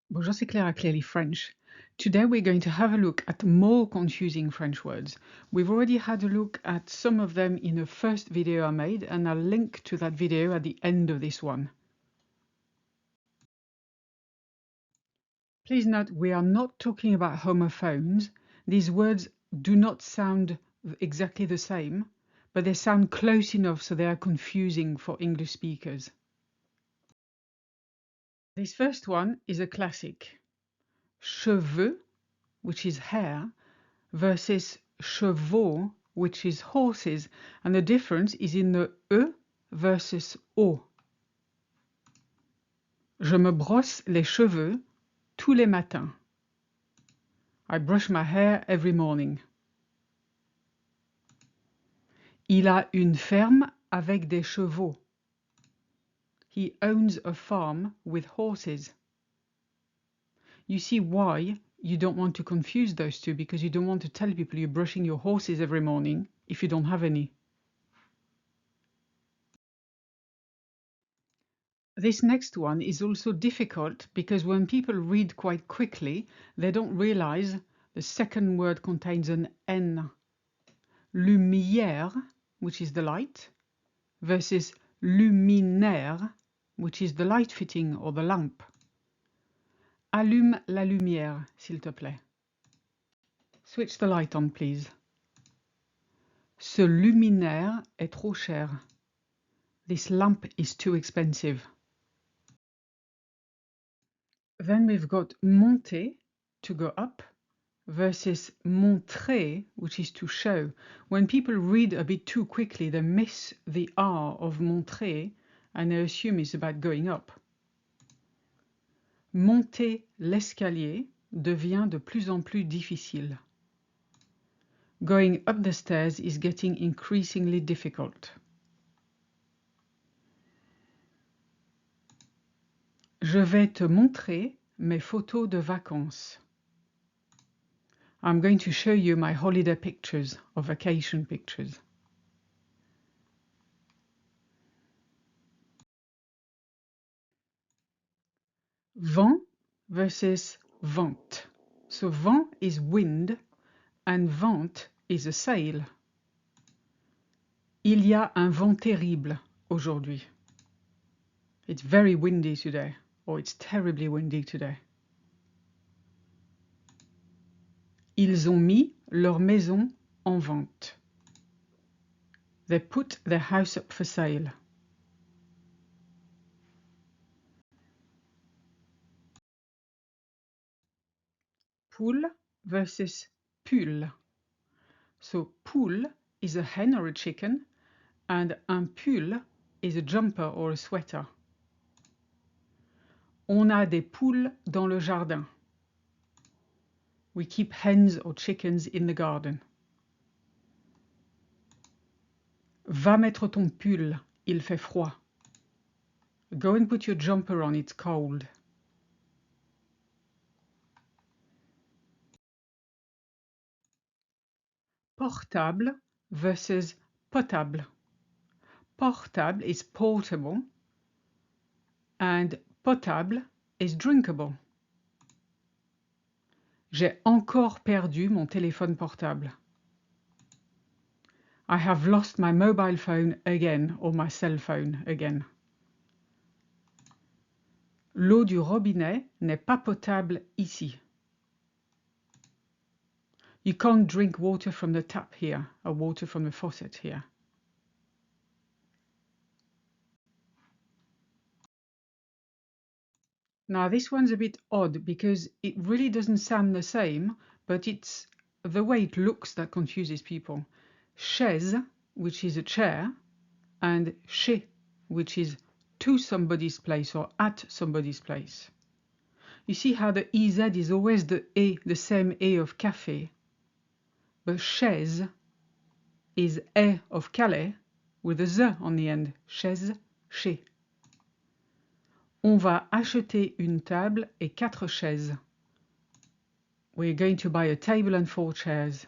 Bonjour, c'est Claire at Clearly French. Today we're going to have a look at more confusing French words. We've already had a look at some of them in a first video I made, and I'll link to that video at the end of this one. Please note we are not talking about homophones. These words do not sound exactly the same, but they sound close enough so they are confusing for English speakers. This first one is a classic. Cheveux, which is hair, versus chevaux, which is horses, and the difference is in the E versus O. Je me brosse les cheveux tous les matins. I brush my hair every morning. Il a une ferme avec des chevaux. He owns a farm with horses. You see why you don't want to confuse those two, because you don't want to tell people you're brushing your horses every morning if you don't have any. This next one is also difficult because when people read quite quickly, they don't realize the second word contains an N. Lumière, which is the light, versus luminaire, which is the light fitting or the lamp. Allume la lumière, s'il te plaît. Switch the light on, please. Ce luminaire est trop cher. This lamp is too expensive. Then we've got monter, to go up, versus montrer, which is to show. When people read a bit too quickly, they miss the R of montrer and they assume it's about going up. Monter l'escalier devient de plus en plus difficile. Going up the stairs is getting increasingly difficult. Je vais te montrer mes photos de vacances. I'm going to show you my holiday pictures or vacation pictures. Vent versus vent. So vent is wind and vent is a sail. Il y a un vent terrible aujourd'hui. It's very windy today, or it's terribly windy today. Ils ont mis leur maison en vente. They put their house up for sale. Poule versus pull. So poule is a hen or a chicken, and un pull is a jumper or a sweater. On a des poules dans le jardin. We keep hens or chickens in the garden. Va mettre ton pull, il fait froid. Go and put your jumper on, it's cold. Portable versus potable. Portable is portable and potable is drinkable. J'ai encore perdu mon téléphone portable. I have lost my mobile phone again, or my cell phone again. L'eau du robinet n'est pas potable ici. You can't drink water from the tap here, or water from the faucet here. Now this one's a bit odd because it really doesn't sound the same, but it's the way it looks that confuses people. Chaise, which is a chair, and chez, which is to somebody's place or at somebody's place. You see how the EZ is always the same E of café, but chaise is E of Calais with a Z on the end. Chaise, chez. On va acheter une table et 4 chaises. We're going to buy a table and 4 chairs.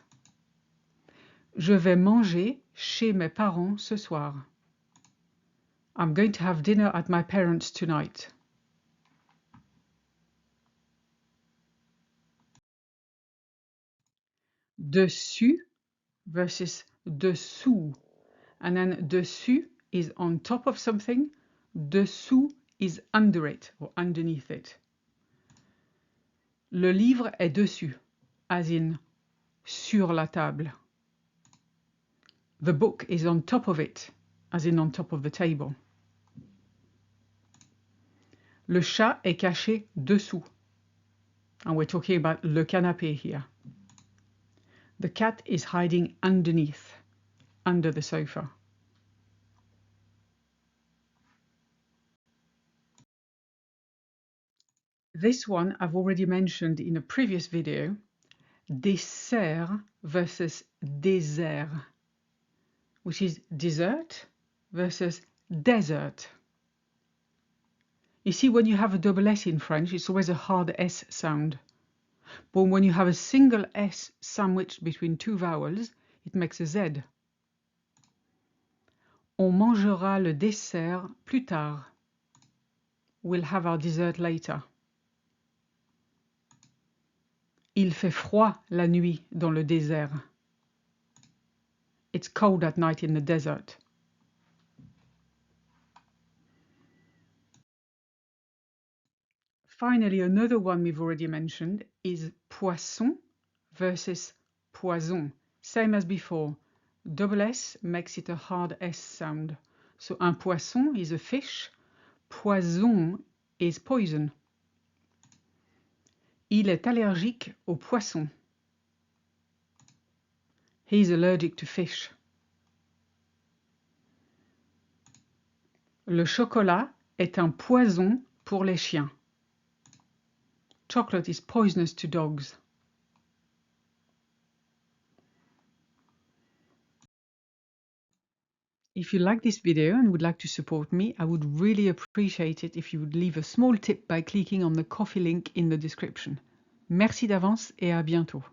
Je vais manger chez mes parents ce soir. I'm going to have dinner at my parents' tonight. Dessus versus dessous. And then dessus is on top of something, dessous is under it or underneath it. Le livre est dessus, as in sur la table. The book is on top of it, as in on top of the table. Le chat est caché dessous. And we're talking about le canapé here. The cat is hiding underneath, under the sofa. This one I've already mentioned in a previous video. Dessert versus désert, which is dessert versus desert. You see, when you have a double S in French, it's always a hard S sound. But when you have a single S sandwiched between two vowels, it makes a Z. On mangera le dessert plus tard. We'll have our dessert later. Il fait froid la nuit dans le désert. It's cold at night in the desert. Finally, another one we've already mentioned is poisson versus poison. Same as before. Double S makes it a hard S sound. So un poisson is a fish. Poison is poison. Il est allergique aux poissons. He's allergic to fish. Le chocolat est un poison pour les chiens. Chocolate is poisonous to dogs. If you like this video and would like to support me, I would really appreciate it if you would leave a small tip by clicking on the Ko-fi link in the description. Merci d'avance et à bientôt.